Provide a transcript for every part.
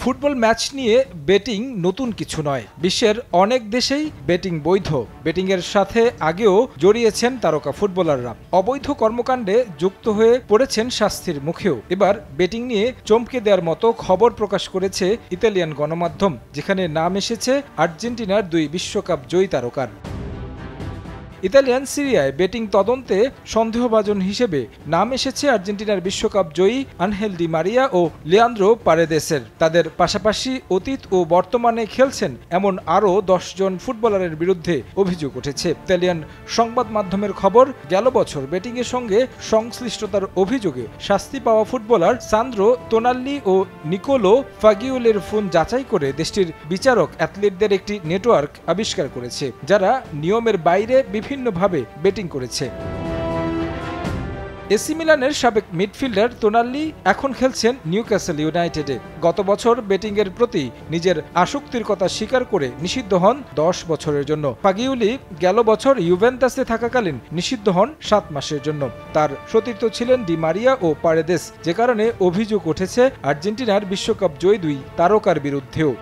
Football match নিয়ে betting নতুন কিছু নয়। বিশ্বের অনেক দেশেই বেটিং বৈধ। বেটিংয়ের সাথে আগেও জড়িয়েছেন তারকা ফুটবলাররা। অবৈধ কর্মকাণ্ডে যুক্ত হয়ে পড়েছেন শাস্তির মুখেও। এবার বেটিং নিয়ে চমকে দেওয়ার মতো খবর প্রকাশ করেছে ইতালিয়ান গণমাধ্যম, যেখানে নাম এসেছে আর্জেন্টিনার 2 বিশ্বকাপ জয়ী তারকার। ইতালিয়ান সিরিয়ায় বেটিং তদন্তে সন্দেহভাজন হিসেবে নাম এসেছে আর্জেন্টিনার বিশ্বকাপ জয়ী আনহেল ডি মারিয়া ও লিয়ান্দ্রো পারেদেসের। তাদের পাশাপাশি অতীত ও বর্তমানে খেলছেন এমন আরও 10 জন ফুটবলারের বিরুদ্ধে অভিযোগ উঠেছে। ইতালিয়ান সংবাদ মাধ্যমের খবর, গেল বছর বেটিংয়ের সঙ্গে সংশ্লিষ্টতার অভিযোগে শাস্তি পাওয়া ফুটবলার সান্দ্রো তোনাল্লি ও নিকোলো ফাগিওলের ফোন যাচাই করে দেশটির বিচারক অ্যাথলিটদের একটি নেটওয়ার্ক আবিষ্কার করেছে, যারা নিয়মের বাইরে বিভিন্নভাবে বেটিং করেছে। এসি মিলানের সাবেক মিডফিল্ডার তোনাল্লি এখন খেলছেন নিউক্যাসল ইউনাইটেডে। গত বছর বেটিংয়ের প্রতি নিজের আসক্তির কথা স্বীকার করে নিষিদ্ধ হন 10 বছরের জন্য। ফাগিওলি গেল বছর ইউভেন্টাসে থাকাকালীন নিষিদ্ধ হন 7 মাসের জন্য। তার সতীর্থ ছিলেন ডি মারিয়া ও পারেদেস, যে কারণে অভিযোগ উঠেছে আর্জেন্টিনার বিশ্বকাপ জয়ী 2 তারকার বিরুদ্ধেও।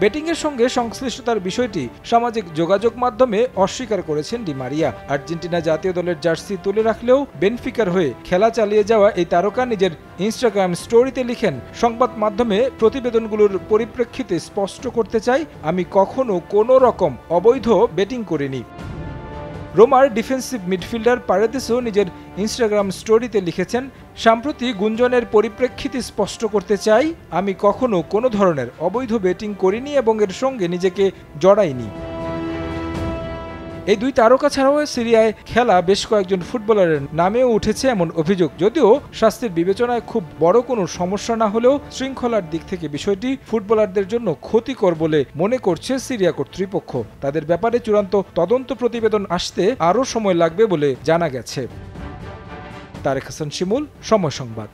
বেটিংয়ের সঙ্গে সংশ্লিষ্টতার বিষয়টি সামাজিক যোগাযোগ মাধ্যমে অস্বীকার করেছেন ডি মারিয়া। আর্জেন্টিনা জাতীয় দলের জার্সি তুলে রাখলেও বেনফিকার হয়ে খেলা চালিয়ে যাওয়া এই তারকা নিজের ইনস্টাগ্রাম স্টোরিতে লিখেন, সংবাদ মাধ্যমে প্রতিবেদনগুলোর পরিপ্রেক্ষিতে স্পষ্ট করতে চাই, আমি কখনো কোনো রকম অবৈধ বেটিং করিনি। রোমার ডিফেন্সিভ মিডফিল্ডার পারেদেসও নিজের ইনস্টাগ্রাম স্টোরিতে লিখেছেন, সাম্প্রতি গুঞ্জনের পরিপ্রেক্ষিতে স্পষ্ট করতে চাই, আমি কখনো কোনো ধরনের অবৈধ বেটিং করিনি এবং এর সঙ্গে নিজেকে জড়াইনি। এই 2 তারকা ছাড়াও সিরিয়ায় খেলা বেশ কয়েকজন ফুটবলারের নামেও উঠেছে এমন অভিযোগ। যদিও শাস্তির বিবেচনায় খুব বড় কোনো সমস্যা না হলেও শৃঙ্খলার দিক থেকে বিষয়টি ফুটবলারদের জন্য ক্ষতিকর বলে মনে করছে সিরিয়া কর্তৃপক্ষ। তাদের ব্যাপারে চূড়ান্ত তদন্ত প্রতিবেদন আসতে আরও সময় লাগবে বলে জানা গেছে। তারেক হাসান শিমুল, সময় সংবাদ।